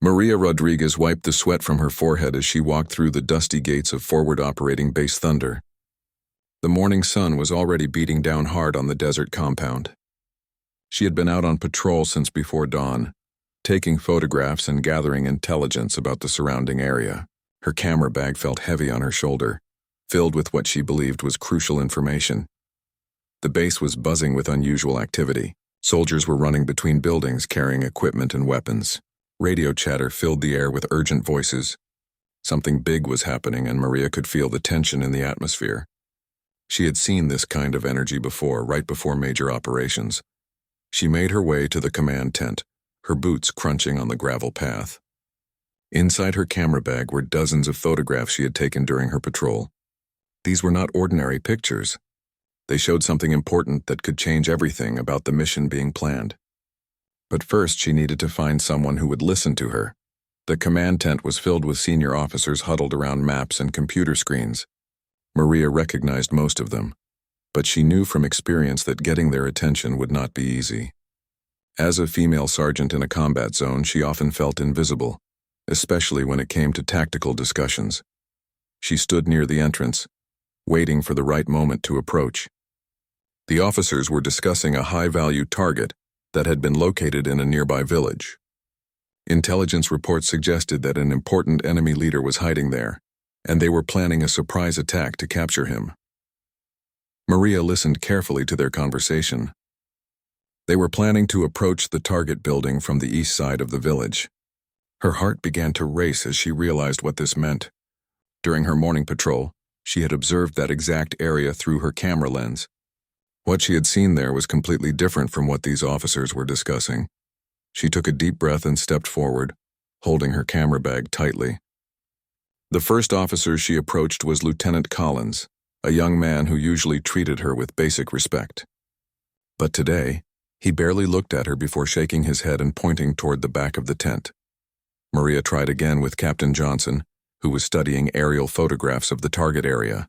Maria Rodriguez wiped the sweat from her forehead as she walked through the dusty gates of forward operating Base Thunder. The morning sun was already beating down hard on the desert compound. She had been out on patrol since before dawn, taking photographs and gathering intelligence about the surrounding area. Her camera bag felt heavy on her shoulder, filled with what she believed was crucial information. The base was buzzing with unusual activity. Soldiers were running between buildings carrying equipment and weapons. Radio chatter filled the air with urgent voices. Something big was happening, and Maria could feel the tension in the atmosphere. She had seen this kind of energy before, right before major operations. She made her way to the command tent, her boots crunching on the gravel path. Inside her camera bag were dozens of photographs she had taken during her patrol. These were not ordinary pictures. They showed something important that could change everything about the mission being planned. But first, she needed to find someone who would listen to her. The command tent was filled with senior officers huddled around maps and computer screens. Maria recognized most of them, but she knew from experience that getting their attention would not be easy. As a female sergeant in a combat zone, she often felt invisible, especially when it came to tactical discussions. She stood near the entrance, waiting for the right moment to approach. The officers were discussing a high-value target that had been located in a nearby village. Intelligence reports suggested that an important enemy leader was hiding there, and they were planning a surprise attack to capture him. Maria listened carefully to their conversation. They were planning to approach the target building from the east side of the village. Her heart began to race as she realized what this meant. During her morning patrol, she had observed that exact area through her camera lens. What she had seen there was completely different from what these officers were discussing. She took a deep breath and stepped forward, holding her camera bag tightly. The first officer she approached was Lieutenant Collins, a young man who usually treated her with basic respect. But today, he barely looked at her before shaking his head and pointing toward the back of the tent. Maria tried again with Captain Johnson, who was studying aerial photographs of the target area.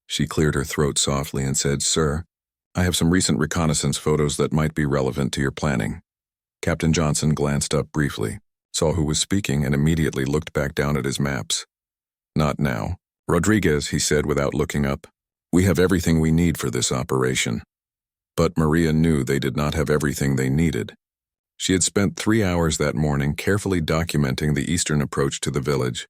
She cleared her throat softly and said, "Sir, I have some recent reconnaissance photos that might be relevant to your planning." Captain Johnson glanced up briefly, saw who was speaking, and immediately looked back down at his maps. "Not now. Rodriguez," he said without looking up, "we have everything we need for this operation." But Maria knew they did not have everything they needed. She had spent 3 hours that morning carefully documenting the eastern approach to the village.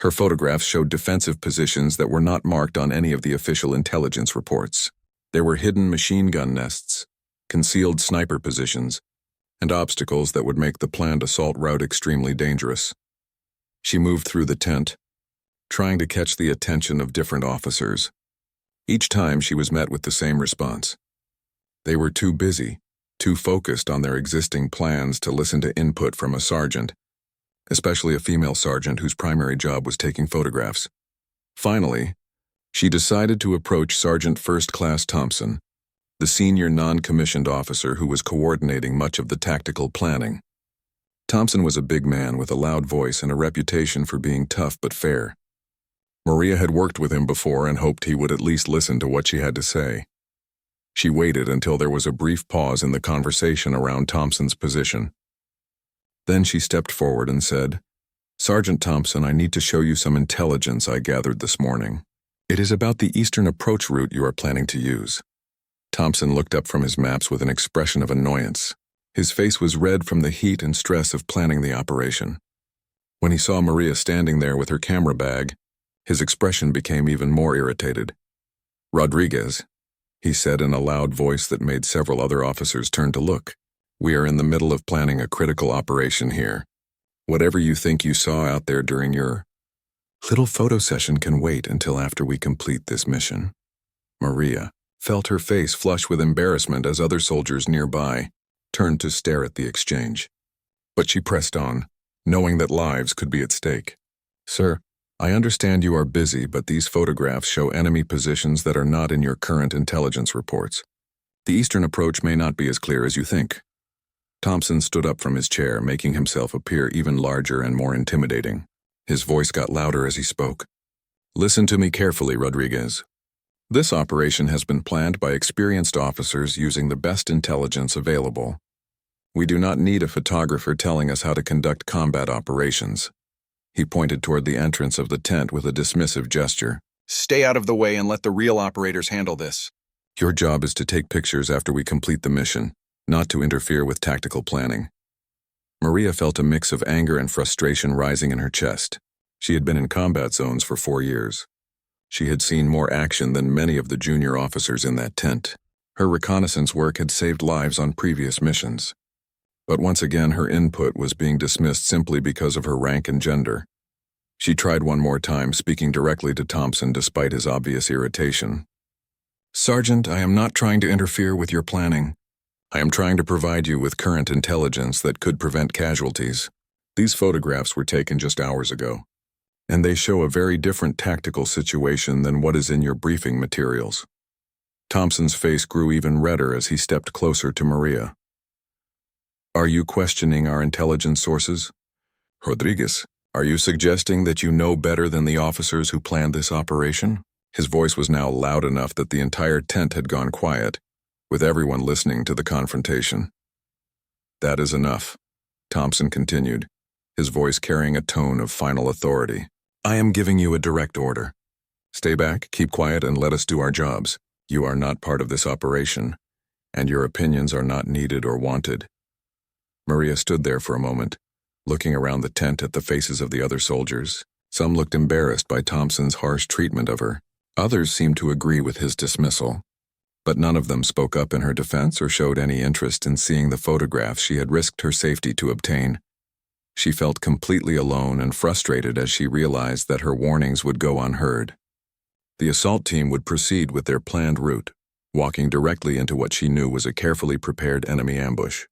Her photographs showed defensive positions that were not marked on any of the official intelligence reports. There were hidden machine gun nests, concealed sniper positions, and obstacles that would make the planned assault route extremely dangerous. She moved through the tent, trying to catch the attention of different officers. Each time she was met with the same response. They were too busy, too focused on their existing plans to listen to input from a sergeant, especially a female sergeant whose primary job was taking photographs. Finally, she decided to approach Sergeant First Class Thompson, the senior non-commissioned officer who was coordinating much of the tactical planning. Thompson was a big man with a loud voice and a reputation for being tough but fair. Maria had worked with him before and hoped he would at least listen to what she had to say. She waited until there was a brief pause in the conversation around Thompson's position. Then she stepped forward and said, "Sergeant Thompson, I need to show you some intelligence I gathered this morning. It is about the eastern approach route you are planning to use." Thompson looked up from his maps with an expression of annoyance. His face was red from the heat and stress of planning the operation. When he saw Maria standing there with her camera bag, his expression became even more irritated. "Rodriguez," he said in a loud voice that made several other officers turn to look, "we are in the middle of planning a critical operation here. Whatever you think you saw out there during your little photo session can wait until after we complete this mission." Maria felt her face flush with embarrassment as other soldiers nearby turned to stare at the exchange. But she pressed on, knowing that lives could be at stake. "Sir, I understand you are busy, but these photographs show enemy positions that are not in your current intelligence reports. The eastern approach may not be as clear as you think." Thompson stood up from his chair, making himself appear even larger and more intimidating. His voice got louder as he spoke. "Listen to me carefully, Rodriguez. This operation has been planned by experienced officers using the best intelligence available. We do not need a photographer telling us how to conduct combat operations. He pointed toward the entrance of the tent with a dismissive gesture. Stay out of the way and let the real operators handle this. Your job is to take pictures after we complete the mission, not to interfere with tactical planning. Maria felt a mix of anger and frustration rising in her chest. She had been in combat zones for 4 years. She had seen more action than many of the junior officers in that tent. Her reconnaissance work had saved lives on previous missions. But once again, her input was being dismissed simply because of her rank and gender. She tried one more time, speaking directly to Thompson despite his obvious irritation. Sergeant, I am not trying to interfere with your planning. I am trying to provide you with current intelligence that could prevent casualties. These photographs were taken just hours ago, and they show a very different tactical situation than what is in your briefing materials. Thompson's face grew even redder as he stepped closer to Maria. Are you questioning our intelligence sources? Rodriguez, are you suggesting that you know better than the officers who planned this operation? His voice was now loud enough that the entire tent had gone quiet, with everyone listening to the confrontation. That is enough, Thompson continued, his voice carrying a tone of final authority. I am giving you a direct order. Stay back, keep quiet, and let us do our jobs. You are not part of this operation, and your opinions are not needed or wanted. Maria stood there for a moment, looking around the tent at the faces of the other soldiers. Some looked embarrassed by Thompson's harsh treatment of her. Others seemed to agree with his dismissal, but none of them spoke up in her defense or showed any interest in seeing the photographs she had risked her safety to obtain. She felt completely alone and frustrated as she realized that her warnings would go unheard. The assault team would proceed with their planned route, walking directly into what she knew was a carefully prepared enemy ambush.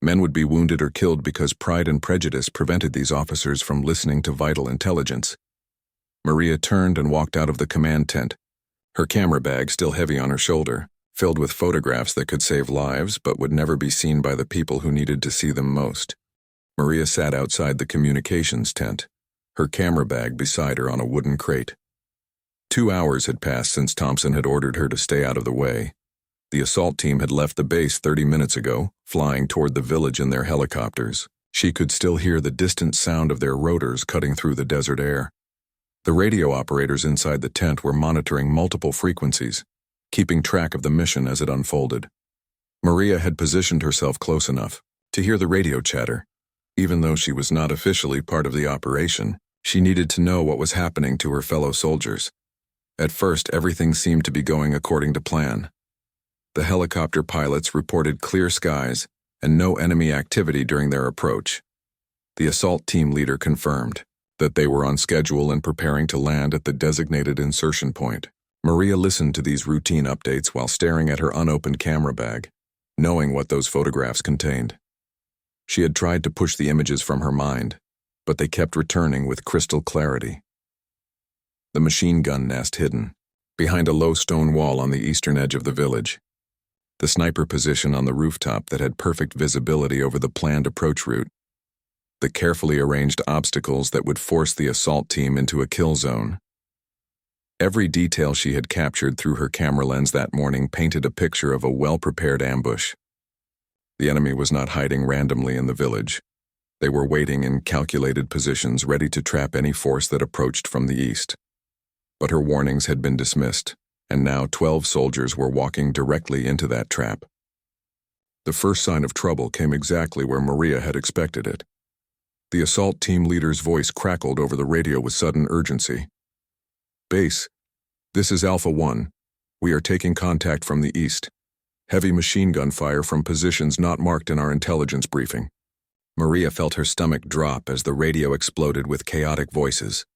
Men would be wounded or killed because pride and prejudice prevented these officers from listening to vital intelligence. Maria turned and walked out of the command tent, her camera bag still heavy on her shoulder, filled with photographs that could save lives but would never be seen by the people who needed to see them most. Maria sat outside the communications tent, her camera bag beside her on a wooden crate. 2 hours had passed since Thompson had ordered her to stay out of the way. The assault team had left the base 30 minutes ago, flying toward the village in their helicopters. She could still hear the distant sound of their rotors cutting through the desert air. The radio operators inside the tent were monitoring multiple frequencies, keeping track of the mission as it unfolded. Maria had positioned herself close enough to hear the radio chatter. Even though she was not officially part of the operation, she needed to know what was happening to her fellow soldiers. At first, everything seemed to be going according to plan. The helicopter pilots reported clear skies and no enemy activity during their approach. The assault team leader confirmed that they were on schedule and preparing to land at the designated insertion point. Maria listened to these routine updates while staring at her unopened camera bag, knowing what those photographs contained. She had tried to push the images from her mind, but they kept returning with crystal clarity. The machine gun nest hidden behind a low stone wall on the eastern edge of the village. The sniper position on the rooftop that had perfect visibility over the planned approach route. The carefully arranged obstacles that would force the assault team into a kill zone. Every detail she had captured through her camera lens that morning painted a picture of a well-prepared ambush. The enemy was not hiding randomly in the village. They were waiting in calculated positions, ready to trap any force that approached from the east. But her warnings had been dismissed, and now 12 soldiers were walking directly into that trap. The first sign of trouble came exactly where Maria had expected it. The assault team leader's voice crackled over the radio with sudden urgency. Base, this is Alpha 1. We are taking contact from the east. Heavy machine gun fire from positions not marked in our intelligence briefing. Maria felt her stomach drop as the radio exploded with chaotic voices.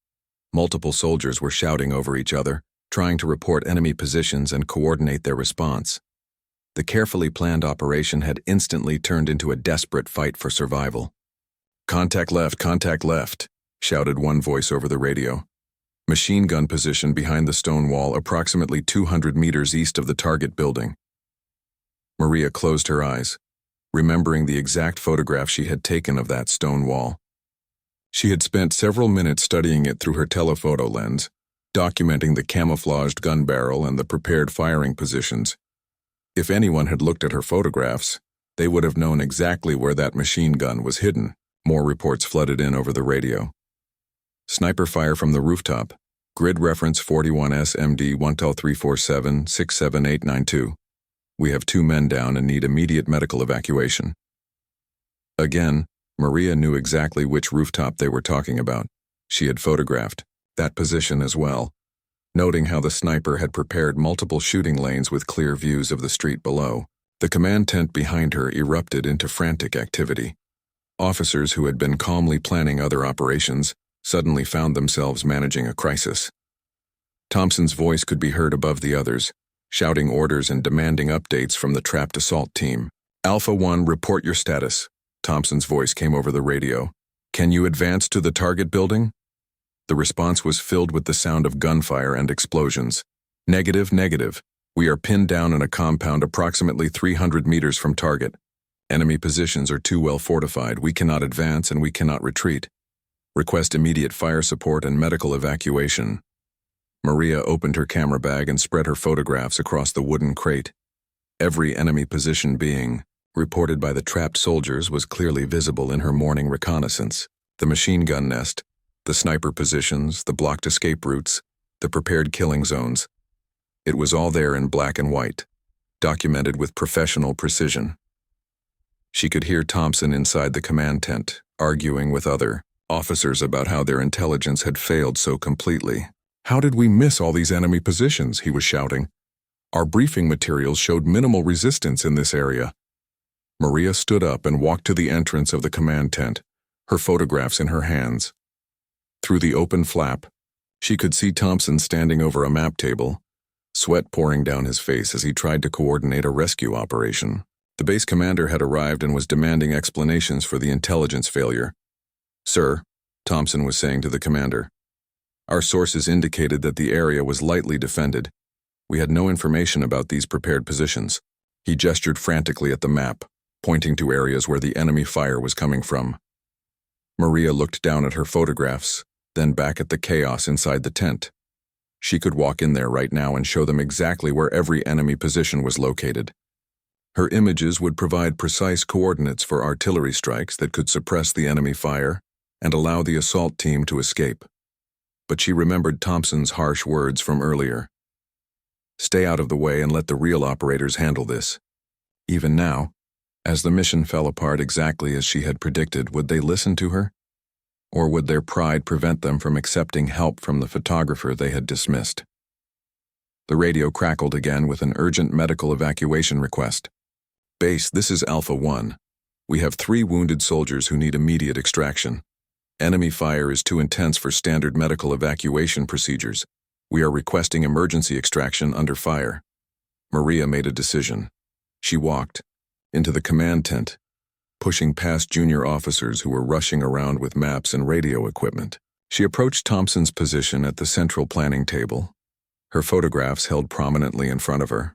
Multiple soldiers were shouting over each other, trying to report enemy positions and coordinate their response. The carefully planned operation had instantly turned into a desperate fight for survival. Contact left, shouted one voice over the radio. Machine gun position behind the stone wall approximately 200 meters east of the target building. Maria closed her eyes, remembering the exact photograph she had taken of that stone wall. She had spent several minutes studying it through her telephoto lens, documenting the camouflaged gun barrel and the prepared firing positions. If anyone had looked at her photographs, They would have known exactly where that machine gun was hidden. More reports flooded in over the radio. Sniper fire from the rooftop. Grid reference 41 SMD 1L347-67892. We have 2 men down and need immediate medical evacuation. Again, Maria knew exactly which rooftop they were talking about. She had photographed that position as well, noting how the sniper had prepared multiple shooting lanes with clear views of the street below. The command tent behind her erupted into frantic activity. Officers who had been calmly planning other operations suddenly found themselves managing a crisis. Thompson's voice could be heard above the others, shouting orders and demanding updates from the trapped assault team. Alpha 1, report your status. Thompson's voice came over the radio. Can you advance to the target building? The response was filled with the sound of gunfire and explosions. Negative, negative. We are pinned down in a compound approximately 300 meters from target. Enemy positions are too well fortified. We cannot advance and we cannot retreat. Request immediate fire support and medical evacuation. Maria opened her camera bag and spread her photographs across the wooden crate. Every enemy position being reported by the trapped soldiers was clearly visible in her morning reconnaissance. The machine gun nest, the sniper positions, the blocked escape routes, the prepared killing zones. It was all there in black and white, documented with professional precision. She could hear Thompson inside the command tent, arguing with other officers about how their intelligence had failed so completely. How did we miss all these enemy positions? He was shouting. Our briefing materials showed minimal resistance in this area. Maria stood up and walked to the entrance of the command tent, her photographs in her hands. Through the open flap, she could see Thompson standing over a map table, sweat pouring down his face as he tried to coordinate a rescue operation. The base commander had arrived and was demanding explanations for the intelligence failure. Sir, Thompson was saying to the commander, our sources indicated that the area was lightly defended. We had no information about these prepared positions. He gestured frantically at the map, pointing to areas where the enemy fire was coming from. Maria looked down at her photographs, then back at the chaos inside the tent. She could walk in there right now and show them exactly where every enemy position was located. Her images would provide precise coordinates for artillery strikes that could suppress the enemy fire and allow the assault team to escape. But she remembered Thompson's harsh words from earlier. Stay out of the way and let the real operators handle this. Even now, as the mission fell apart exactly as she had predicted, would they listen to her? Or would their pride prevent them from accepting help from the photographer they had dismissed? The radio crackled again with an urgent medical evacuation request. Base, this is Alpha 1. We have 3 wounded soldiers who need immediate extraction. Enemy fire is too intense for standard medical evacuation procedures. We are requesting emergency extraction under fire. Maria made a decision. She walked into the command tent, pushing past junior officers who were rushing around with maps and radio equipment. She approached Thompson's position at the central planning table, her photographs held prominently in front of her.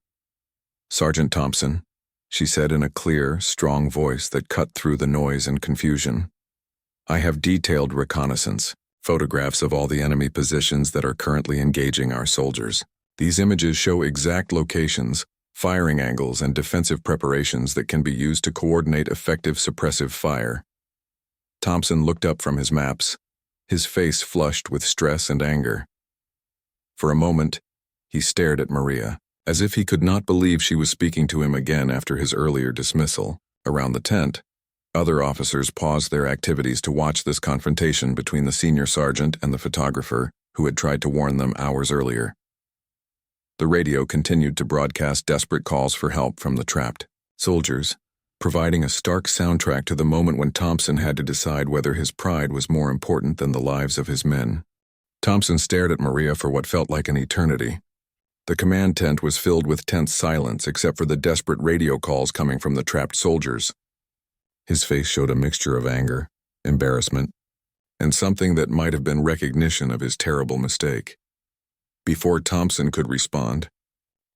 Sergeant Thompson, she said in a clear, strong voice that cut through the noise and confusion. I have detailed reconnaissance, photographs of all the enemy positions that are currently engaging our soldiers. These images show exact locations, firing angles, and defensive preparations that can be used to coordinate effective suppressive fire. Thompson looked up from his maps, his face flushed with stress and anger. For a moment, he stared at Maria, as if he could not believe she was speaking to him again after his earlier dismissal. Around the tent, other officers paused their activities to watch this confrontation between the senior sergeant and the photographer who had tried to warn them hours earlier. The radio continued to broadcast desperate calls for help from the trapped soldiers, providing a stark soundtrack to the moment when Thompson had to decide whether his pride was more important than the lives of his men. Thompson stared at Maria for what felt like an eternity. The command tent was filled with tense silence except for the desperate radio calls coming from the trapped soldiers. His face showed a mixture of anger, embarrassment, and something that might have been recognition of his terrible mistake. Before Thompson could respond,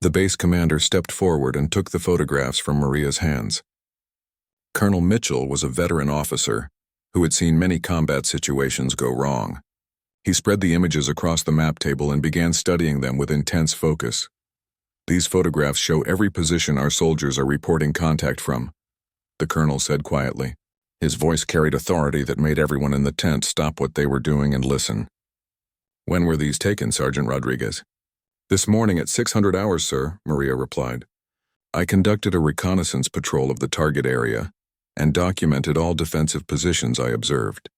the base commander stepped forward and took the photographs from Maria's hands. Colonel Mitchell was a veteran officer who had seen many combat situations go wrong. He spread the images across the map table and began studying them with intense focus. These photographs show every position our soldiers are reporting contact from. the colonel said quietly. His voice carried authority that made everyone in the tent stop what they were doing and listen. When were these taken, Sergeant Rodriguez? This morning at 600 hours, sir, Maria replied. I conducted a reconnaissance patrol of the target area and documented all defensive positions I observed.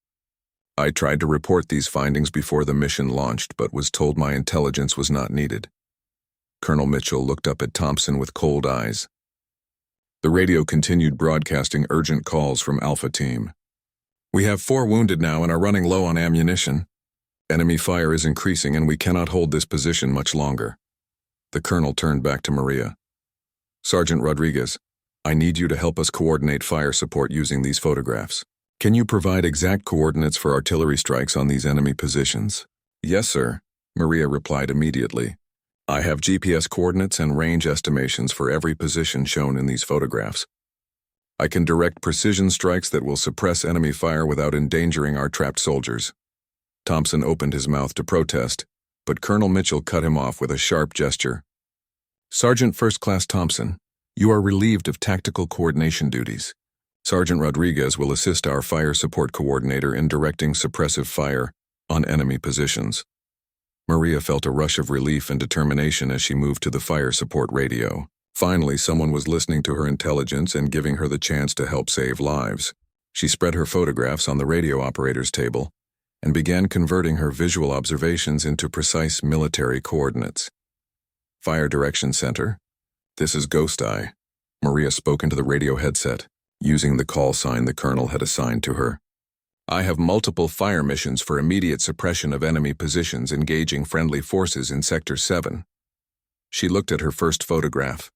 I tried to report these findings before the mission launched, but was told my intelligence was not needed. Colonel Mitchell looked up at Thompson with cold eyes. The radio continued broadcasting urgent calls from Alpha Team. We have 4 wounded now and are running low on ammunition. Enemy fire is increasing and we cannot hold this position much longer. The colonel turned back to Maria. Sergeant Rodriguez, I need you to help us coordinate fire support using these photographs. Can you provide exact coordinates for artillery strikes on these enemy positions? Yes, sir, Maria replied immediately. I have GPS coordinates and range estimations for every position shown in these photographs. I can direct precision strikes that will suppress enemy fire without endangering our trapped soldiers. Thompson opened his mouth to protest, but Colonel Mitchell cut him off with a sharp gesture. Sergeant First Class Thompson, you are relieved of tactical coordination duties. Sergeant Rodriguez will assist our fire support coordinator in directing suppressive fire on enemy positions. Maria felt a rush of relief and determination as she moved to the fire support radio. Finally, someone was listening to her intelligence and giving her the chance to help save lives. She spread her photographs on the radio operator's table and began converting her visual observations into precise military coordinates. Fire Direction Center. This is Ghost Eye. Maria spoke into the radio headset, using the call sign the colonel had assigned to her. I have multiple fire missions for immediate suppression of enemy positions engaging friendly forces in Sector 7. She looked at her first photograph,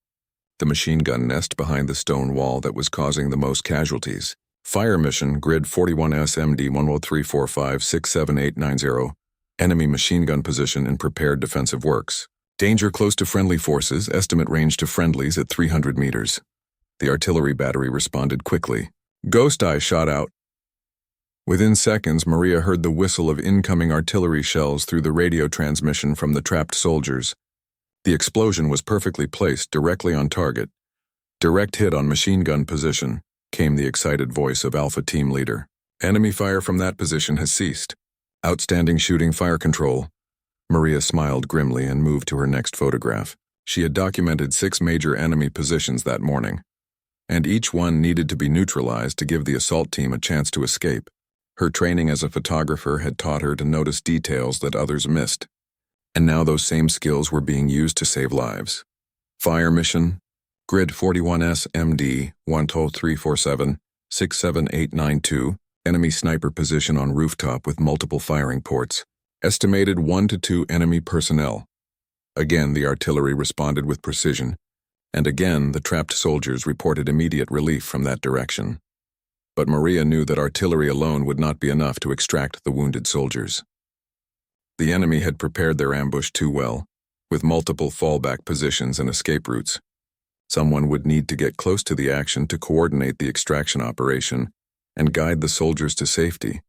the machine gun nest behind the stone wall that was causing the most casualties. Fire mission, Grid 41SMD 10345678890, enemy machine gun position in prepared defensive works. Danger close to friendly forces, estimate range to friendlies at 300 meters. The artillery battery responded quickly. Ghost Eye shot out. Within seconds, Maria heard the whistle of incoming artillery shells through the radio transmission from the trapped soldiers. The explosion was perfectly placed directly on target. Direct hit on machine gun position, came the excited voice of Alpha Team Leader. Enemy fire from that position has ceased. Outstanding shooting fire control. Maria smiled grimly and moved to her next photograph. She had documented 6 major enemy positions that morning, and each one needed to be neutralized to give the assault team a chance to escape. Her training as a photographer had taught her to notice details that others missed, and now those same skills were being used to save lives. Fire mission, Grid 41SMD 10347678892, enemy sniper position on rooftop with multiple firing ports. Estimated 1 to 2 enemy personnel. Again, the artillery responded with precision, and again, the trapped soldiers reported immediate relief from that direction. But Maria knew that artillery alone would not be enough to extract the wounded soldiers. The enemy had prepared their ambush too well, with multiple fallback positions and escape routes. Someone would need to get close to the action to coordinate the extraction operation and guide the soldiers to safety.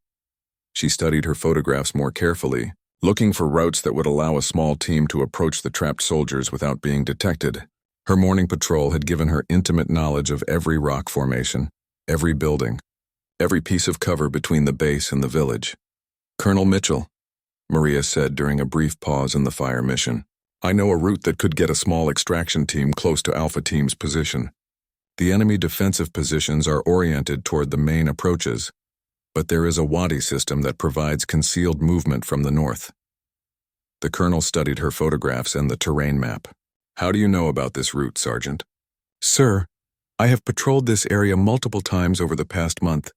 She studied her photographs more carefully, looking for routes that would allow a small team to approach the trapped soldiers without being detected. Her morning patrol had given her intimate knowledge of every rock formation, every building, every piece of cover between the base and the village. Colonel Mitchell, Maria said during a brief pause in the fire mission, I know a route that could get a small extraction team close to Alpha Team's position. The enemy defensive positions are oriented toward the main approaches, but there is a wadi system that provides concealed movement from the north. The colonel studied her photographs and the terrain map. How do you know about this route, Sergeant? Sir, I have patrolled this area multiple times over the past month.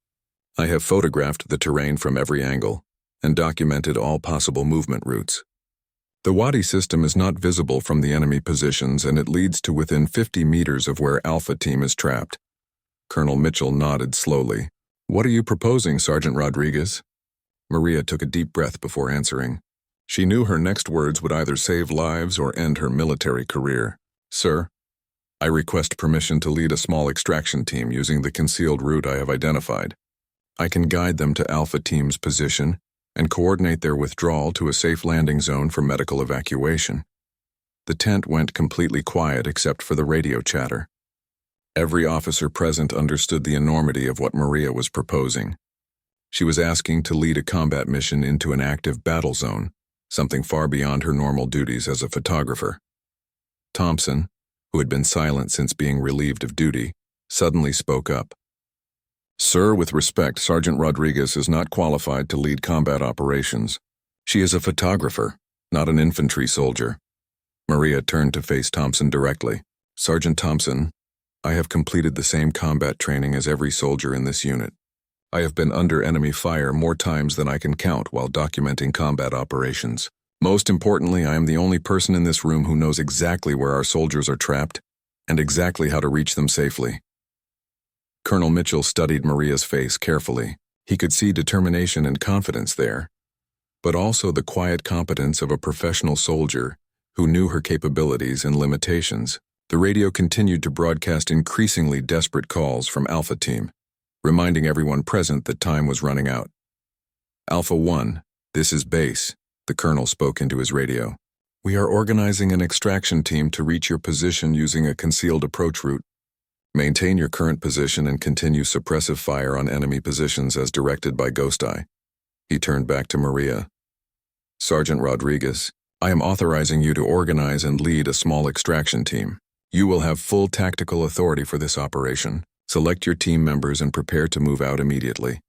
I have photographed the terrain from every angle and documented all possible movement routes. The wadi system is not visible from the enemy positions and it leads to within 50 meters of where Alpha Team is trapped. Colonel Mitchell nodded slowly. What are you proposing, Sergeant Rodriguez? Maria took a deep breath before answering. She knew her next words would either save lives or end her military career. Sir, I request permission to lead a small extraction team using the concealed route I have identified. I can guide them to Alpha Team's position and coordinate their withdrawal to a safe landing zone for medical evacuation. The tent went completely quiet except for the radio chatter. Every officer present understood the enormity of what Maria was proposing. She was asking to lead a combat mission into an active battle zone, something far beyond her normal duties as a photographer. Thompson, who had been silent since being relieved of duty, suddenly spoke up. "Sir, with respect, Sergeant Rodriguez is not qualified to lead combat operations. She is a photographer, not an infantry soldier." Maria turned to face Thompson directly. "Sergeant Thompson, I have completed the same combat training as every soldier in this unit. I have been under enemy fire more times than I can count while documenting combat operations. Most importantly, I am the only person in this room who knows exactly where our soldiers are trapped and exactly how to reach them safely." Colonel Mitchell studied Maria's face carefully. He could see determination and confidence there, but also the quiet competence of a professional soldier who knew her capabilities and limitations. The radio continued to broadcast increasingly desperate calls from Alpha Team, reminding everyone present that time was running out. "Alpha 1, this is base," the colonel spoke into his radio. "We are organizing an extraction team to reach your position using a concealed approach route. Maintain your current position and continue suppressive fire on enemy positions as directed by Ghost Eye." He turned back to Maria. "Sergeant Rodriguez, I am authorizing you to organize and lead a small extraction team. You will have full tactical authority for this operation. Select your team members and prepare to move out immediately."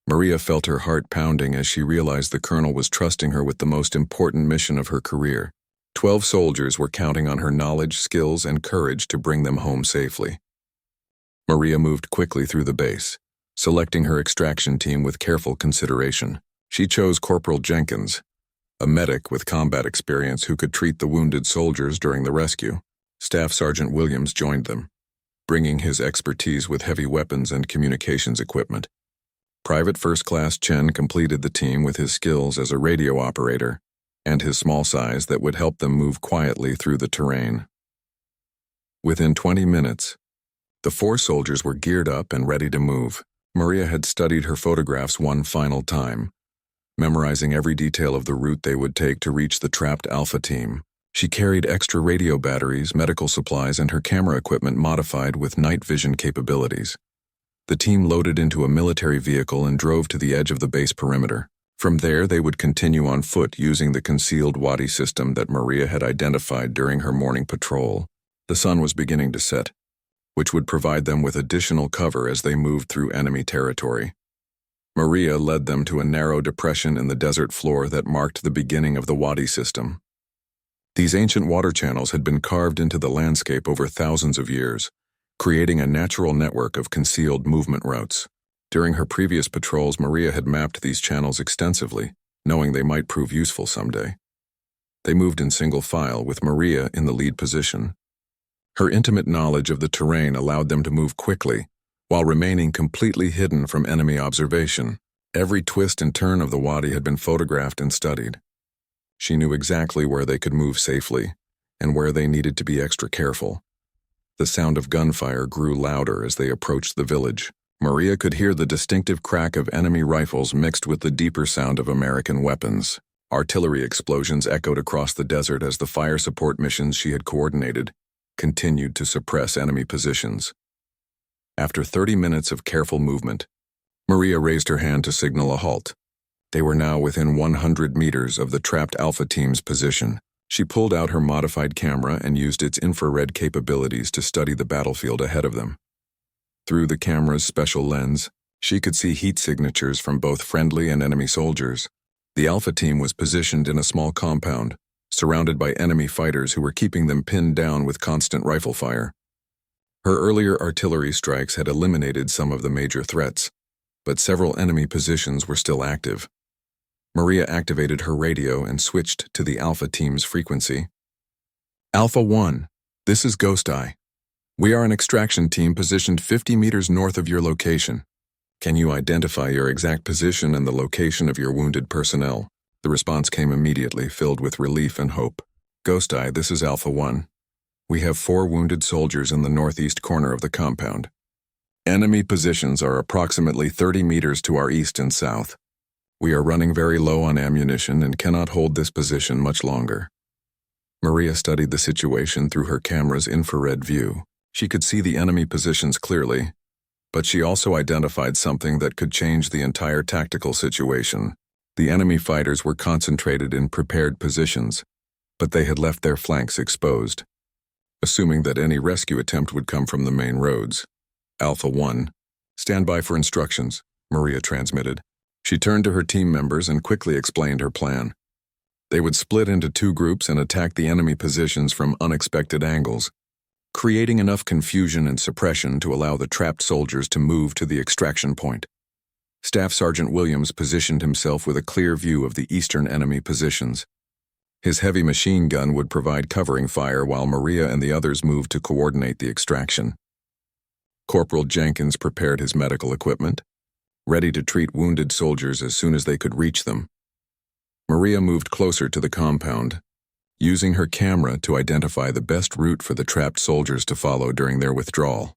Maria felt her heart pounding as she realized the colonel was trusting her with the most important mission of her career. 12 soldiers were counting on her knowledge, skills, and courage to bring them home safely. Maria moved quickly through the base, selecting her extraction team with careful consideration. She chose Corporal Jenkins, a medic with combat experience who could treat the wounded soldiers during the rescue. Staff Sergeant Williams joined them, bringing his expertise with heavy weapons and communications equipment. Private First Class Chen completed the team with his skills as a radio operator and his small size that would help them move quietly through the terrain. Within 20 minutes, the 4 soldiers were geared up and ready to move. Maria had studied her photographs one final time, memorizing every detail of the route they would take to reach the trapped Alpha Team. She carried extra radio batteries, medical supplies, and her camera equipment modified with night vision capabilities. The team loaded into a military vehicle and drove to the edge of the base perimeter. From there, they would continue on foot using the concealed wadi system that Maria had identified during her morning patrol. The sun was beginning to set, which would provide them with additional cover as they moved through enemy territory. Maria led them to a narrow depression in the desert floor that marked the beginning of the wadi system. These ancient water channels had been carved into the landscape over thousands of years, creating a natural network of concealed movement routes. During her previous patrols, Maria had mapped these channels extensively, knowing they might prove useful someday. They moved in single file, with Maria in the lead position. Her intimate knowledge of the terrain allowed them to move quickly, while remaining completely hidden from enemy observation. Every twist and turn of the wadi had been photographed and studied. She knew exactly where they could move safely, and where they needed to be extra careful. The sound of gunfire grew louder as they approached the village. Maria could hear the distinctive crack of enemy rifles mixed with the deeper sound of American weapons. Artillery explosions echoed across the desert as the fire support missions she had coordinated continued to suppress enemy positions. After 30 minutes of careful movement, Maria raised her hand to signal a halt. They were now within 100 meters of the trapped Alpha Team's position. She pulled out her modified camera and used its infrared capabilities to study the battlefield ahead of them. Through the camera's special lens, she could see heat signatures from both friendly and enemy soldiers. The Alpha Team was positioned in a small compound, surrounded by enemy fighters who were keeping them pinned down with constant rifle fire. Her earlier artillery strikes had eliminated some of the major threats, but several enemy positions were still active. Maria activated her radio and switched to the Alpha Team's frequency. "Alpha 1, this is Ghost Eye. We are an extraction team positioned 50 meters north of your location. Can you identify your exact position and the location of your wounded personnel?" The response came immediately, filled with relief and hope. "Ghost Eye, this is Alpha 1. We have 4 wounded soldiers in the northeast corner of the compound. Enemy positions are approximately 30 meters to our east and south. We are running very low on ammunition and cannot hold this position much longer." Maria studied the situation through her camera's infrared view. She could see the enemy positions clearly, but she also identified something that could change the entire tactical situation. The enemy fighters were concentrated in prepared positions, but they had left their flanks exposed, assuming that any rescue attempt would come from the main roads. Alpha 1, stand by for instructions, Maria transmitted. She turned to her team members and quickly explained her plan. They would split into 2 groups and attack the enemy positions from unexpected angles, creating enough confusion and suppression to allow the trapped soldiers to move to the extraction point. Staff Sergeant Williams positioned himself with a clear view of the eastern enemy positions. His heavy machine gun would provide covering fire while Maria and the others moved to coordinate the extraction. Corporal Jenkins prepared his medical equipment, ready to treat wounded soldiers as soon as they could reach them. Maria moved closer to the compound, using her camera to identify the best route for the trapped soldiers to follow during their withdrawal.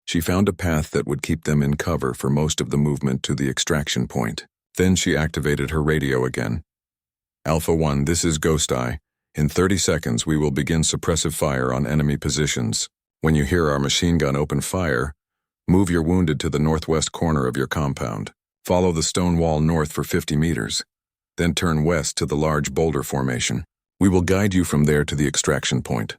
She found a path that would keep them in cover for most of the movement to the extraction point. Then she activated her radio again. Alpha 1, this is Ghost Eye. In 30 seconds, we will begin suppressive fire on enemy positions. When you hear our machine gun open fire, move your wounded to the northwest corner of your compound. Follow the stone wall north for 50 meters. Then turn west to the large boulder formation. We will guide you from there to the extraction point.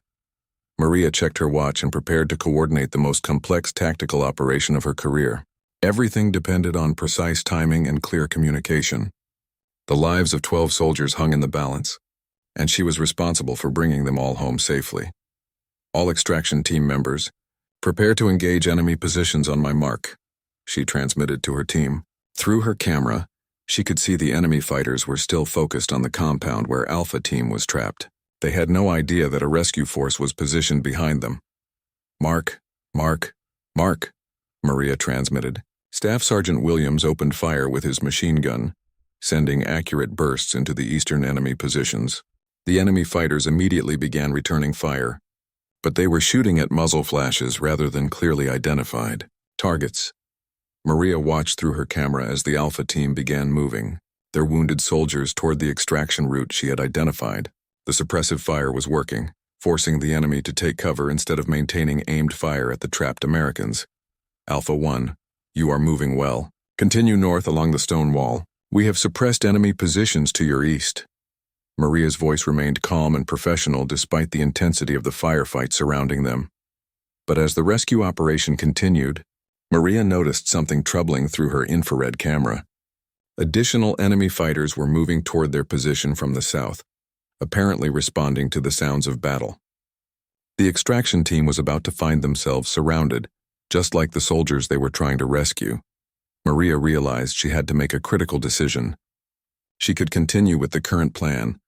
Maria checked her watch and prepared to coordinate the most complex tactical operation of her career. Everything depended on precise timing and clear communication. The lives of 12 soldiers hung in the balance, and she was responsible for bringing them all home safely. All extraction team members, prepare to engage enemy positions on my mark, she transmitted to her team. Through her camera, she could see the enemy fighters were still focused on the compound where Alpha Team was trapped. They had no idea that a rescue force was positioned behind them. Mark, mark, mark, Maria transmitted. Staff Sergeant Williams opened fire with his machine gun, sending accurate bursts into the eastern enemy positions. The enemy fighters immediately began returning fire, but they were shooting at muzzle flashes rather than clearly identified targets. Maria watched through her camera as the Alpha Team began moving, their wounded soldiers toward the extraction route she had identified. The suppressive fire was working, forcing the enemy to take cover instead of maintaining aimed fire at the trapped Americans. Alpha 1, you are moving well. Continue north along the stone wall. We have suppressed enemy positions to your east. Maria's voice remained calm and professional despite the intensity of the firefight surrounding them. But as the rescue operation continued, Maria noticed something troubling through her infrared camera. Additional enemy fighters were moving toward their position from the south, apparently responding to the sounds of battle. The extraction team was about to find themselves surrounded, just like the soldiers they were trying to rescue. Maria realized she had to make a critical decision. She could continue with the current plan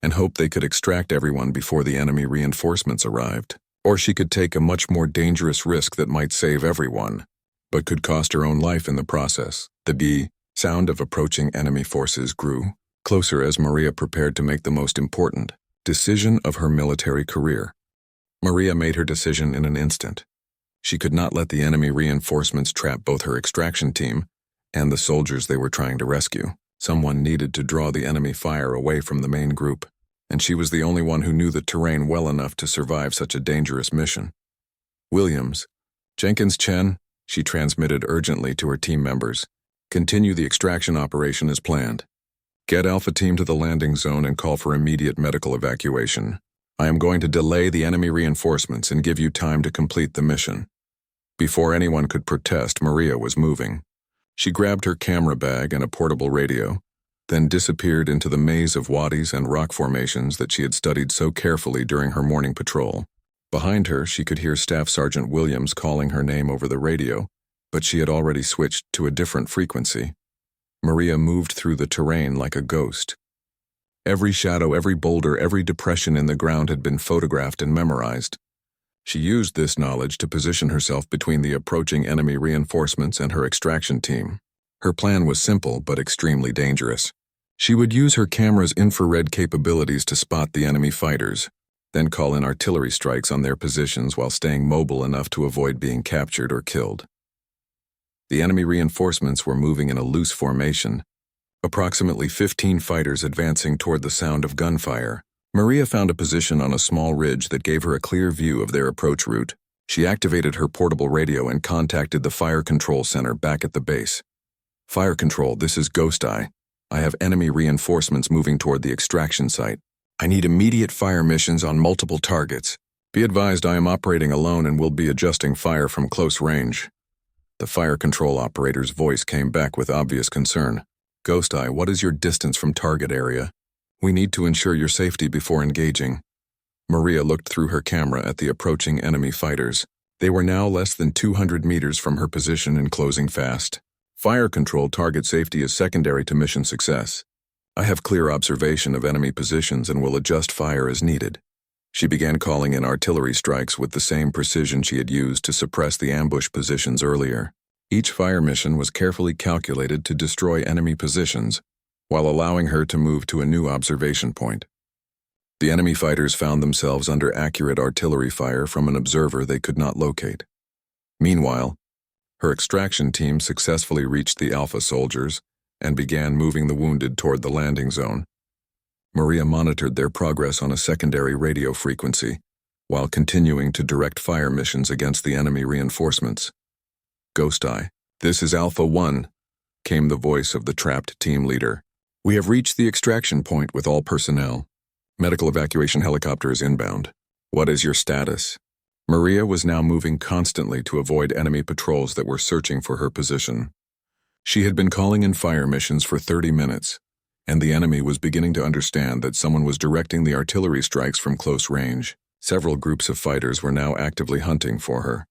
and hope they could extract everyone before the enemy reinforcements arrived, or she could take a much more dangerous risk that might save everyone, but could cost her own life in the process. The sound of approaching enemy forces grew closer as Maria prepared to make the most important decision of her military career. Maria made her decision in an instant. She could not let the enemy reinforcements trap both her extraction team and the soldiers they were trying to rescue. Someone needed to draw the enemy fire away from the main group, and she was the only one who knew the terrain well enough to survive such a dangerous mission. Williams, Jenkins Chen, she transmitted urgently to her team members. Continue the extraction operation as planned. Get Alpha Team to the landing zone and call for immediate medical evacuation. I am going to delay the enemy reinforcements and give you time to complete the mission. Before anyone could protest, Maria was moving. She grabbed her camera bag and a portable radio, then disappeared into the maze of wadis and rock formations that she had studied so carefully during her morning patrol. Behind her, she could hear Staff Sergeant Williams calling her name over the radio, but she had already switched to a different frequency. Maria moved through the terrain like a ghost. Every shadow, every boulder, every depression in the ground had been photographed and memorized. She used this knowledge to position herself between the approaching enemy reinforcements and her extraction team. Her plan was simple but extremely dangerous. She would use her camera's infrared capabilities to spot the enemy fighters, then call in artillery strikes on their positions while staying mobile enough to avoid being captured or killed. The enemy reinforcements were moving in a loose formation, approximately 15 fighters advancing toward the sound of gunfire. Maria found a position on a small ridge that gave her a clear view of their approach route. She activated her portable radio and contacted the fire control center back at the base. Fire control, this is Ghost Eye. I have enemy reinforcements moving toward the extraction site. I need immediate fire missions on multiple targets. Be advised I am operating alone and will be adjusting fire from close range. The fire control operator's voice came back with obvious concern. Ghost Eye, what is your distance from target area? We need to ensure your safety before engaging. Maria looked through her camera at the approaching enemy fighters. They were now less than 200 meters from her position and closing fast. Fire control target safety is secondary to mission success. I have clear observation of enemy positions and will adjust fire as needed. She began calling in artillery strikes with the same precision she had used to suppress the ambush positions earlier. Each fire mission was carefully calculated to destroy enemy positions, while allowing her to move to a new observation point. The enemy fighters found themselves under accurate artillery fire from an observer they could not locate. Meanwhile, her extraction team successfully reached the Alpha soldiers and began moving the wounded toward the landing zone. Maria monitored their progress on a secondary radio frequency, while continuing to direct fire missions against the enemy reinforcements. Ghost Eye, this is Alpha 1, came the voice of the trapped team leader. We have reached the extraction point with all personnel. Medical evacuation helicopter is inbound. What is your status? Maria was now moving constantly to avoid enemy patrols that were searching for her position. She had been calling in fire missions for 30 minutes, and the enemy was beginning to understand that someone was directing the artillery strikes from close range. Several groups of fighters were now actively hunting for her.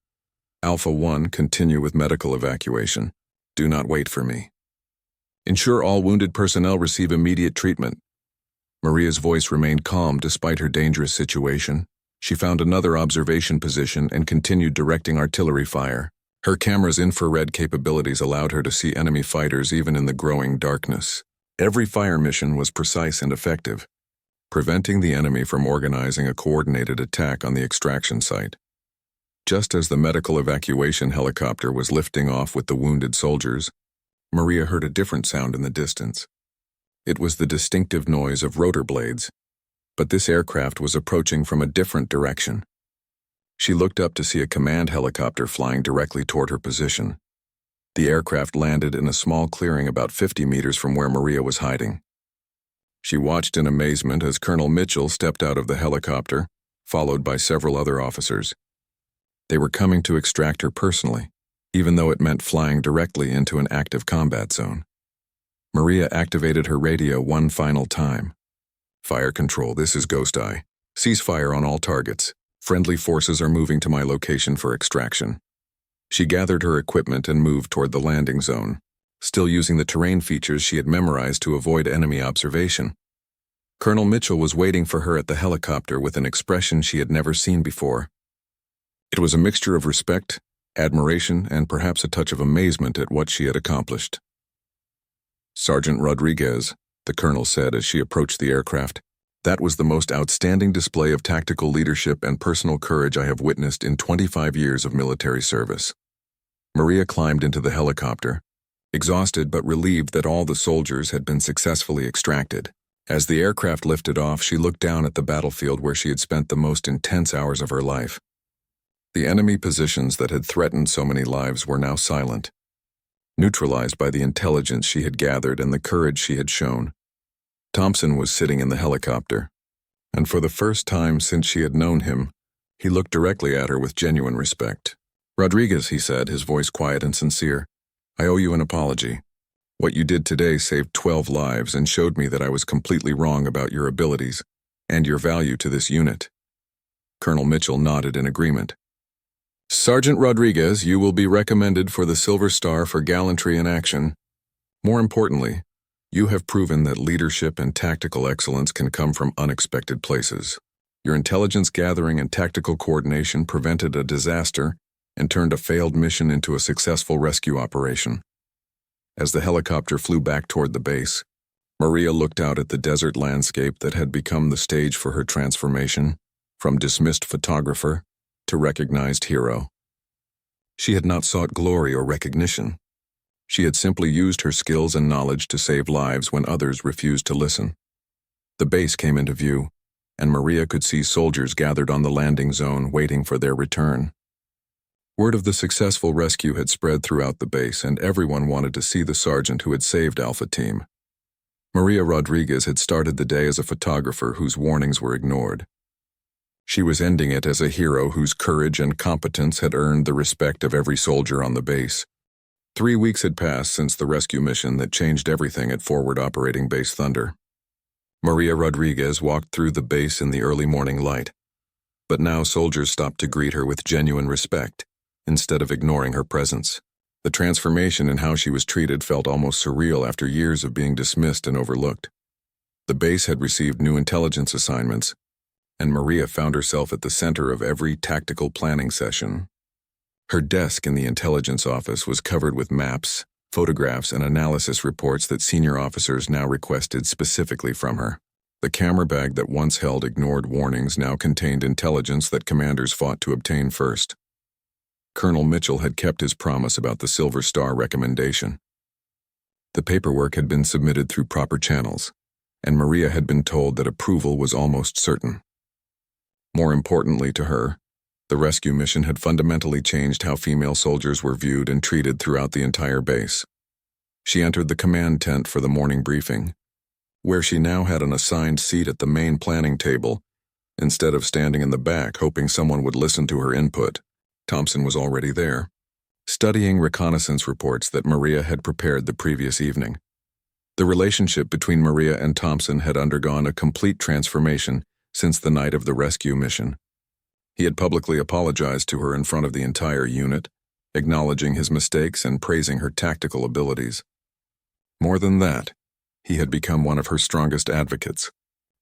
Alpha 1, continue with medical evacuation. Do not wait for me. Ensure all wounded personnel receive immediate treatment. Maria's voice remained calm despite her dangerous situation. She found another observation position and continued directing artillery fire. Her camera's infrared capabilities allowed her to see enemy fighters even in the growing darkness. Every fire mission was precise and effective, preventing the enemy from organizing a coordinated attack on the extraction site. Just as the medical evacuation helicopter was lifting off with the wounded soldiers, Maria heard a different sound in the distance. It was the distinctive noise of rotor blades, but this aircraft was approaching from a different direction. She looked up to see a command helicopter flying directly toward her position. The aircraft landed in a small clearing about 50 meters from where Maria was hiding. She watched in amazement as Colonel Mitchell stepped out of the helicopter, followed by several other officers. They were coming to extract her personally, even though it meant flying directly into an active combat zone. Maria activated her radio one final time. Fire control, this is Ghost Eye. Cease fire on all targets. Friendly forces are moving to my location for extraction. She gathered her equipment and moved toward the landing zone, still using the terrain features she had memorized to avoid enemy observation. Colonel Mitchell was waiting for her at the helicopter with an expression she had never seen before. It was a mixture of respect, admiration, and perhaps a touch of amazement at what she had accomplished. Sergeant Rodriguez, the colonel said as she approached the aircraft, that was the most outstanding display of tactical leadership and personal courage I have witnessed in 25 years of military service. Maria climbed into the helicopter, exhausted but relieved that all the soldiers had been successfully extracted. As the aircraft lifted off, she looked down at the battlefield where she had spent the most intense hours of her life. The enemy positions that had threatened so many lives were now silent, neutralized by the intelligence she had gathered and the courage she had shown. Thompson was sitting in the helicopter, and for the first time since she had known him, he looked directly at her with genuine respect. Rodriguez, he said, his voice quiet and sincere, I owe you an apology. What you did today saved 12 lives and showed me that I was completely wrong about your abilities and your value to this unit. Colonel Mitchell nodded in agreement. Sergeant Rodriguez, you will be recommended for the Silver Star for gallantry in action. More importantly, you have proven that leadership and tactical excellence can come from unexpected places. Your intelligence gathering and tactical coordination prevented a disaster and turned a failed mission into a successful rescue operation. As the helicopter flew back toward the base, Maria looked out at the desert landscape that had become the stage for her transformation, from dismissed photographer to recognized hero. She had not sought glory or recognition. She had simply used her skills and knowledge to save lives when others refused to listen. The base came into view, and Maria could see soldiers gathered on the landing zone waiting for their return. Word of the successful rescue had spread throughout the base, and everyone wanted to see the sergeant who had saved Alpha Team. Maria Rodriguez had started the day as a photographer whose warnings were ignored. She was ending it as a hero whose courage and competence had earned the respect of every soldier on the base. 3 weeks had passed since the rescue mission that changed everything at Forward Operating Base Thunder. Maria Rodriguez walked through the base in the early morning light, but now soldiers stopped to greet her with genuine respect, instead of ignoring her presence. The transformation in how she was treated felt almost surreal after years of being dismissed and overlooked. The base had received new intelligence assignments, and Maria found herself at the center of every tactical planning session. Her desk in the intelligence office was covered with maps, photographs, and analysis reports that senior officers now requested specifically from her. The camera bag that once held ignored warnings now contained intelligence that commanders fought to obtain first. Colonel Mitchell had kept his promise about the Silver Star recommendation. The paperwork had been submitted through proper channels, and Maria had been told that approval was almost certain. More importantly to her, the rescue mission had fundamentally changed how female soldiers were viewed and treated throughout the entire base. She entered the command tent for the morning briefing, where she now had an assigned seat at the main planning table, instead of standing in the back hoping someone would listen to her input. Thompson was already there, studying reconnaissance reports that Maria had prepared the previous evening. The relationship between Maria and Thompson had undergone a complete transformation since the night of the rescue mission. He had publicly apologized to her in front of the entire unit, acknowledging his mistakes and praising her tactical abilities. More than that, he had become one of her strongest advocates,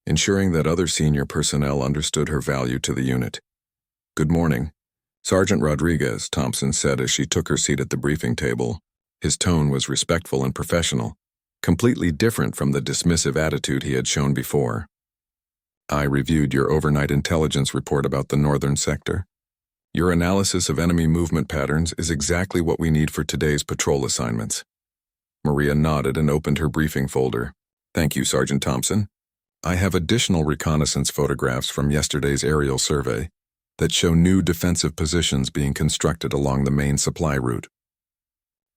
ensuring that other senior personnel understood her value to the unit. "Good morning, Sergeant Rodriguez," Thompson said as she took her seat at the briefing table. His tone was respectful and professional, completely different from the dismissive attitude he had shown before. "I reviewed your overnight intelligence report about the northern sector. Your analysis of enemy movement patterns is exactly what we need for today's patrol assignments." Maria nodded and opened her briefing folder. "Thank you, Sergeant Thompson. I have additional reconnaissance photographs from yesterday's aerial survey that show new defensive positions being constructed along the main supply route.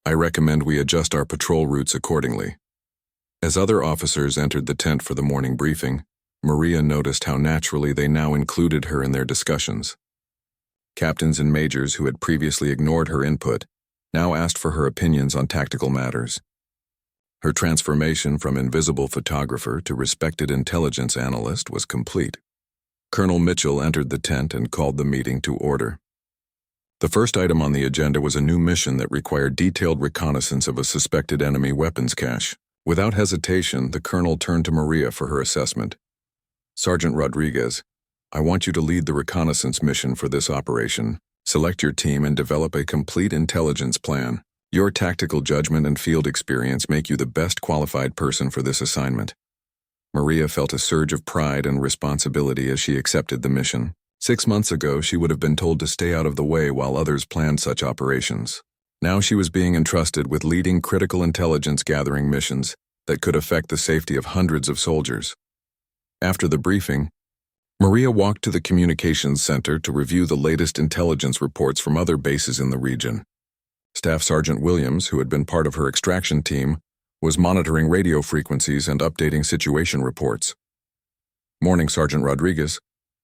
I recommend we adjust our patrol routes accordingly." As other officers entered the tent for the morning briefing, Maria noticed how naturally they now included her in their discussions. Captains and majors who had previously ignored her input now asked for her opinions on tactical matters. Her transformation from invisible photographer to respected intelligence analyst was complete. Colonel Mitchell entered the tent and called the meeting to order. The first item on the agenda was a new mission that required detailed reconnaissance of a suspected enemy weapons cache. Without hesitation, the colonel turned to Maria for her assessment. "Sergeant Rodriguez, I want you to lead the reconnaissance mission for this operation. Select your team and develop a complete intelligence plan. Your tactical judgment and field experience make you the best qualified person for this assignment." Maria felt a surge of pride and responsibility as she accepted the mission. 6 months ago, she would have been told to stay out of the way while others planned such operations. Now she was being entrusted with leading critical intelligence gathering missions that could affect the safety of hundreds of soldiers. After the briefing, Maria walked to the communications center to review the latest intelligence reports from other bases in the region. Staff Sergeant Williams, who had been part of her extraction team, was monitoring radio frequencies and updating situation reports. "Morning, Sergeant Rodriguez,"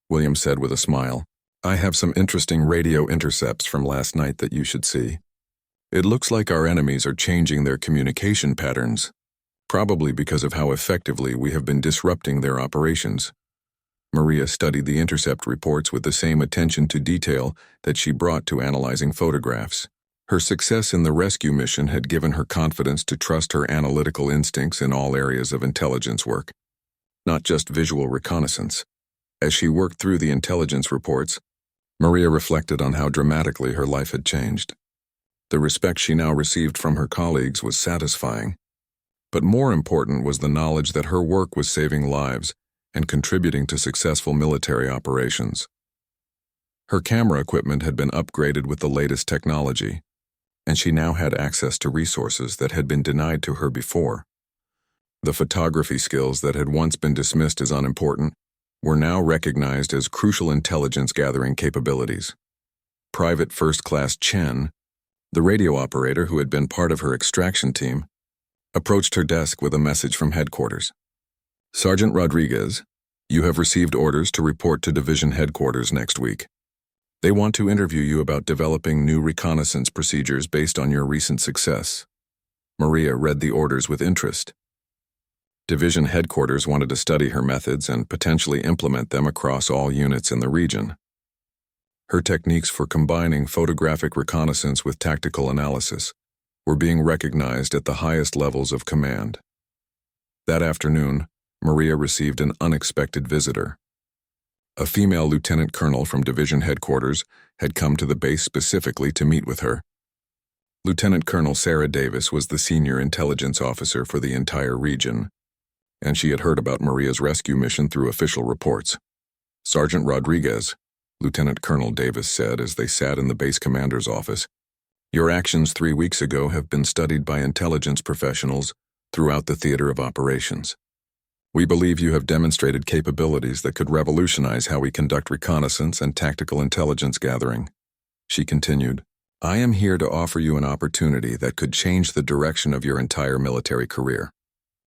Williams said with a smile. "I have some interesting radio intercepts from last night that you should see. It looks like our enemies are changing their communication patterns, probably because of how effectively we have been disrupting their operations." Maria studied the intercept reports with the same attention to detail that she brought to analyzing photographs. Her success in the rescue mission had given her confidence to trust her analytical instincts in all areas of intelligence work, not just visual reconnaissance. As she worked through the intelligence reports, Maria reflected on how dramatically her life had changed. The respect she now received from her colleagues was satisfying, but more important was the knowledge that her work was saving lives and contributing to successful military operations. Her camera equipment had been upgraded with the latest technology, and she now had access to resources that had been denied to her before. The photography skills that had once been dismissed as unimportant were now recognized as crucial intelligence gathering capabilities. Private First Class Chen, the radio operator who had been part of her extraction team, approached her desk with a message from headquarters. Sergeant Rodriguez, you have received orders to report to division headquarters next week. They want to interview you about developing new reconnaissance procedures based on your recent success. Maria read the orders with interest. Division headquarters wanted to study her methods and potentially implement them across all units in the region. Her techniques for combining photographic reconnaissance with tactical analysis were being recognized at the highest levels of command. That afternoon, Maria received an unexpected visitor. A female lieutenant colonel from division headquarters had come to the base specifically to meet with her. Lieutenant Colonel Sarah Davis was the senior intelligence officer for the entire region, and she had heard about Maria's rescue mission through official reports. Sergeant Rodriguez, Lieutenant Colonel Davis said as they sat in the base commander's office, your actions 3 weeks ago have been studied by intelligence professionals throughout the theater of operations. We believe you have demonstrated capabilities that could revolutionize how we conduct reconnaissance and tactical intelligence gathering. She continued, I am here to offer you an opportunity that could change the direction of your entire military career.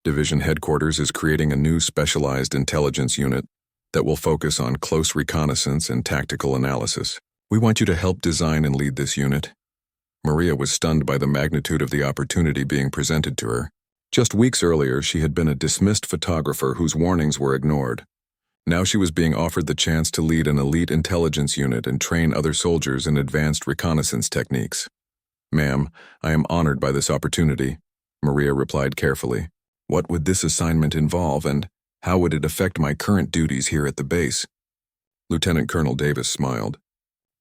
Division Headquarters is creating a new specialized intelligence unit that will focus on close reconnaissance and tactical analysis. We want you to help design and lead this unit. Maria was stunned by the magnitude of the opportunity being presented to her. Just weeks earlier, she had been a dismissed photographer whose warnings were ignored. Now she was being offered the chance to lead an elite intelligence unit and train other soldiers in advanced reconnaissance techniques. Ma'am, I am honored by this opportunity, Maria replied carefully. What would this assignment involve, and how would it affect my current duties here at the base? Lieutenant Colonel Davis smiled.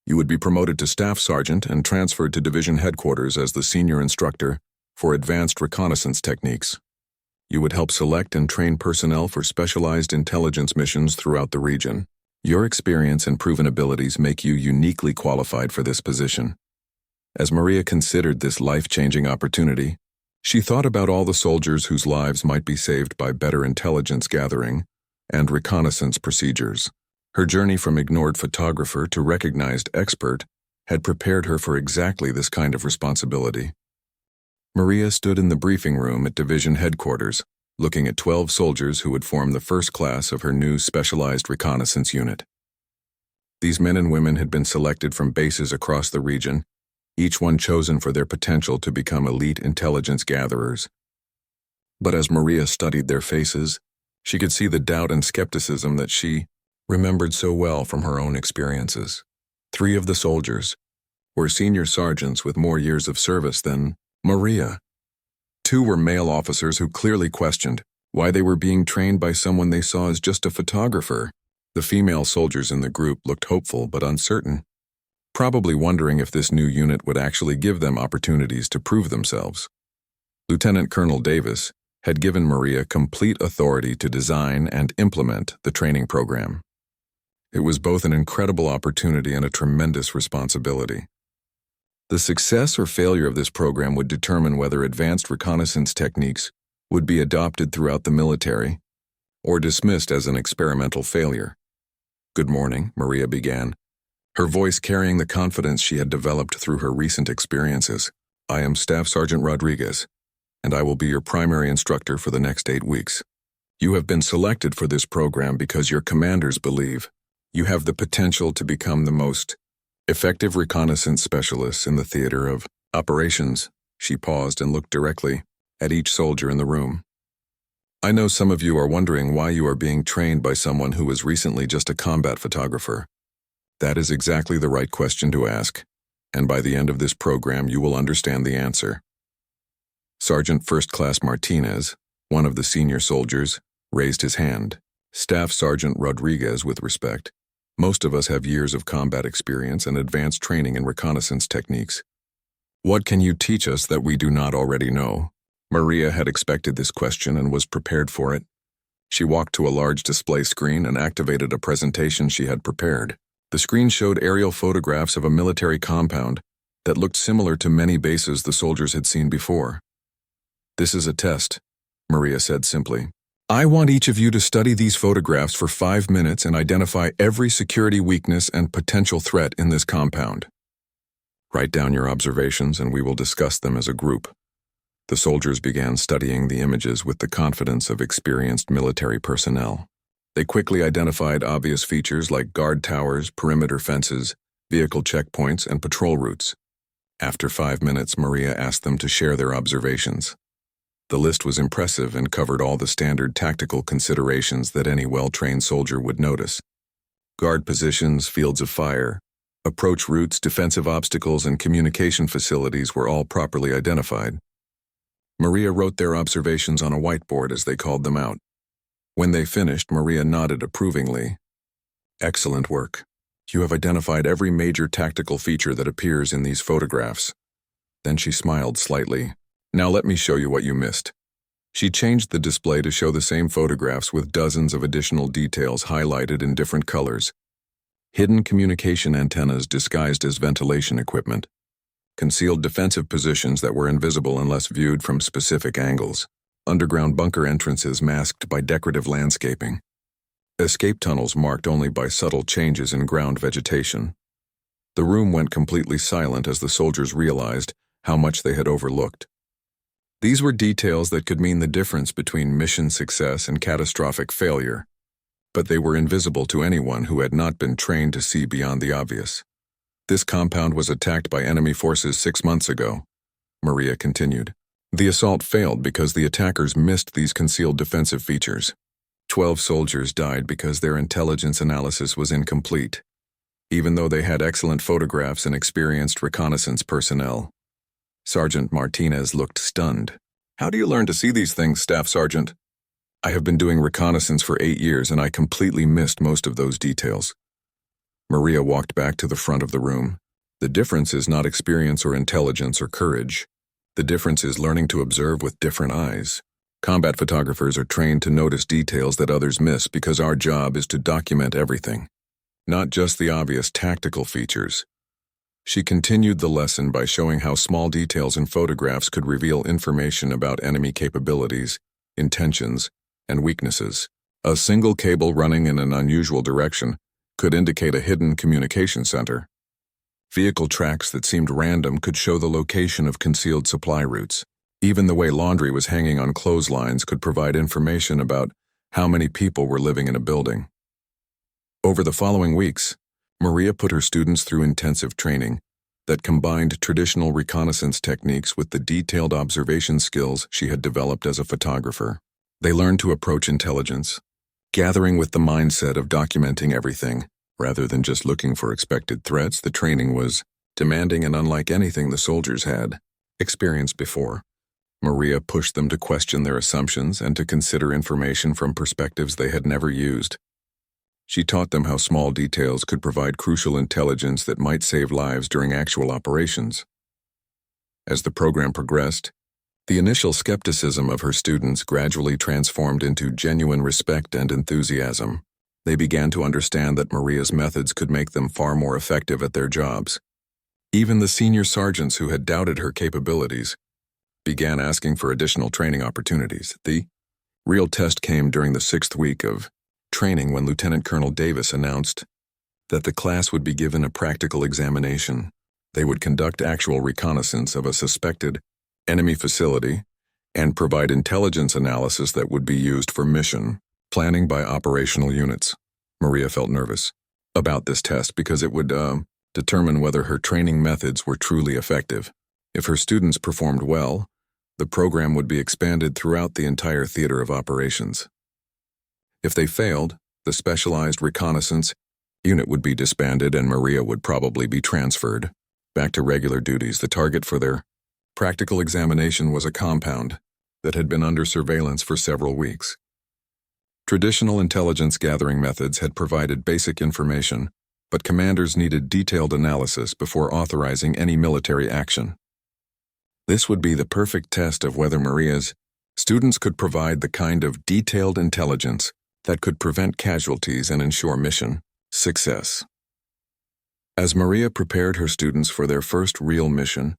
You would be promoted to staff sergeant and transferred to division headquarters as the senior instructor for advanced reconnaissance techniques. You would help select and train personnel for specialized intelligence missions throughout the region. Your experience and proven abilities make you uniquely qualified for this position. As Maria considered this life-changing opportunity, she thought about all the soldiers whose lives might be saved by better intelligence gathering and reconnaissance procedures. Her journey from ignored photographer to recognized expert had prepared her for exactly this kind of responsibility. Maria stood in the briefing room at division headquarters, looking at 12 soldiers who would form the first class of her new specialized reconnaissance unit. These men and women had been selected from bases across the region, each one chosen for their potential to become elite intelligence gatherers. But as Maria studied their faces, she could see the doubt and skepticism that she remembered so well from her own experiences. 3 of the soldiers were senior sergeants with more years of service than Maria. 2 were male officers who clearly questioned why they were being trained by someone they saw as just a photographer. The female soldiers in the group looked hopeful but uncertain, probably wondering if this new unit would actually give them opportunities to prove themselves. Lieutenant Colonel Davis had given Maria complete authority to design and implement the training program. It was both an incredible opportunity and a tremendous responsibility. The success or failure of this program would determine whether advanced reconnaissance techniques would be adopted throughout the military or dismissed as an experimental failure. Good morning, Maria began, her voice carrying the confidence she had developed through her recent experiences. I am Staff Sergeant Rodriguez, and I will be your primary instructor for the next 8 weeks. You have been selected for this program because your commanders believe you have the potential to become the most effective reconnaissance specialists in the theater of operations. She paused and looked directly at each soldier in the room. I know some of you are wondering why you are being trained by someone who was recently just a combat photographer. That is exactly the right question to ask, and by the end of this program you will understand the answer. Sergeant First Class Martinez, one of the senior soldiers, raised his hand. Staff Sergeant Rodriguez with respect. Most of us have years of combat experience and advanced training in reconnaissance techniques. What can you teach us that we do not already know? Maria had expected this question and was prepared for it. She walked to a large display screen and activated a presentation she had prepared. The screen showed aerial photographs of a military compound that looked similar to many bases the soldiers had seen before. This is a test, Maria said simply. I want each of you to study these photographs for 5 minutes and identify every security weakness and potential threat in this compound. Write down your observations and we will discuss them as a group. The soldiers began studying the images with the confidence of experienced military personnel. They quickly identified obvious features like guard towers, perimeter fences, vehicle checkpoints, and patrol routes. After 5 minutes, Maria asked them to share their observations. The list was impressive and covered all the standard tactical considerations that any well-trained soldier would notice. Guard positions, fields of fire, approach routes, defensive obstacles, and communication facilities were all properly identified. Maria wrote their observations on a whiteboard as they called them out. When they finished, Maria nodded approvingly. Excellent work. You have identified every major tactical feature that appears in these photographs. Then she smiled slightly. Now let me show you what you missed. She changed the display to show the same photographs with dozens of additional details highlighted in different colors. Hidden communication antennas disguised as ventilation equipment. Concealed defensive positions that were invisible unless viewed from specific angles. Underground bunker entrances masked by decorative landscaping. Escape tunnels marked only by subtle changes in ground vegetation. The room went completely silent as the soldiers realized how much they had overlooked. These were details that could mean the difference between mission success and catastrophic failure, but they were invisible to anyone who had not been trained to see beyond the obvious. This compound was attacked by enemy forces 6 months ago, Maria continued. The assault failed because the attackers missed these concealed defensive features. 12 soldiers died because their intelligence analysis was incomplete, even though they had excellent photographs and experienced reconnaissance personnel. Sergeant Martinez looked stunned. How do you learn to see these things, Staff Sergeant? I have been doing reconnaissance for 8 years and I completely missed most of those details. Maria walked back to the front of the room. The difference is not experience or intelligence or courage. The difference is learning to observe with different eyes. Combat photographers are trained to notice details that others miss because our job is to document everything, not just the obvious tactical features. She continued the lesson by showing how small details in photographs could reveal information about enemy capabilities, intentions, and weaknesses. A single cable running in an unusual direction could indicate a hidden communication center. Vehicle tracks that seemed random could show the location of concealed supply routes. Even the way laundry was hanging on clotheslines could provide information about how many people were living in a building. Over the following weeks, Maria put her students through intensive training that combined traditional reconnaissance techniques with the detailed observation skills she had developed as a photographer. They learned to approach intelligence, gathering with the mindset of documenting everything. Rather than just looking for expected threats, the training was demanding and unlike anything the soldiers had experienced before. Maria pushed them to question their assumptions and to consider information from perspectives they had never used. She taught them how small details could provide crucial intelligence that might save lives during actual operations. As the program progressed, the initial skepticism of her students gradually transformed into genuine respect and enthusiasm. They began to understand that Maria's methods could make them far more effective at their jobs. Even the senior sergeants who had doubted her capabilities began asking for additional training opportunities. The real test came during the 6th week of training when Lieutenant Colonel Davis announced that the class would be given a practical examination. They would conduct actual reconnaissance of a suspected enemy facility and provide intelligence analysis that would be used for mission planning by operational units. Maria felt nervous about this test because it would determine whether her training methods were truly effective. If her students performed well, the program would be expanded throughout the entire theater of operations. If they failed, the specialized reconnaissance unit would be disbanded and Maria would probably be transferred back to regular duties. The target for their practical examination was a compound that had been under surveillance for several weeks. Traditional intelligence gathering methods had provided basic information, but commanders needed detailed analysis before authorizing any military action. This would be the perfect test of whether Maria's students could provide the kind of detailed intelligence that could prevent casualties and ensure mission success. As Maria prepared her students for their first real mission,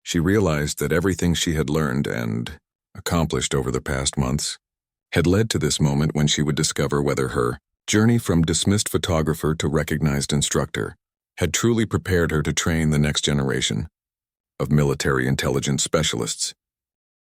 she realized that everything she had learned and accomplished over the past months had led to this moment when she would discover whether her journey from dismissed photographer to recognized instructor had truly prepared her to train the next generation of military intelligence specialists.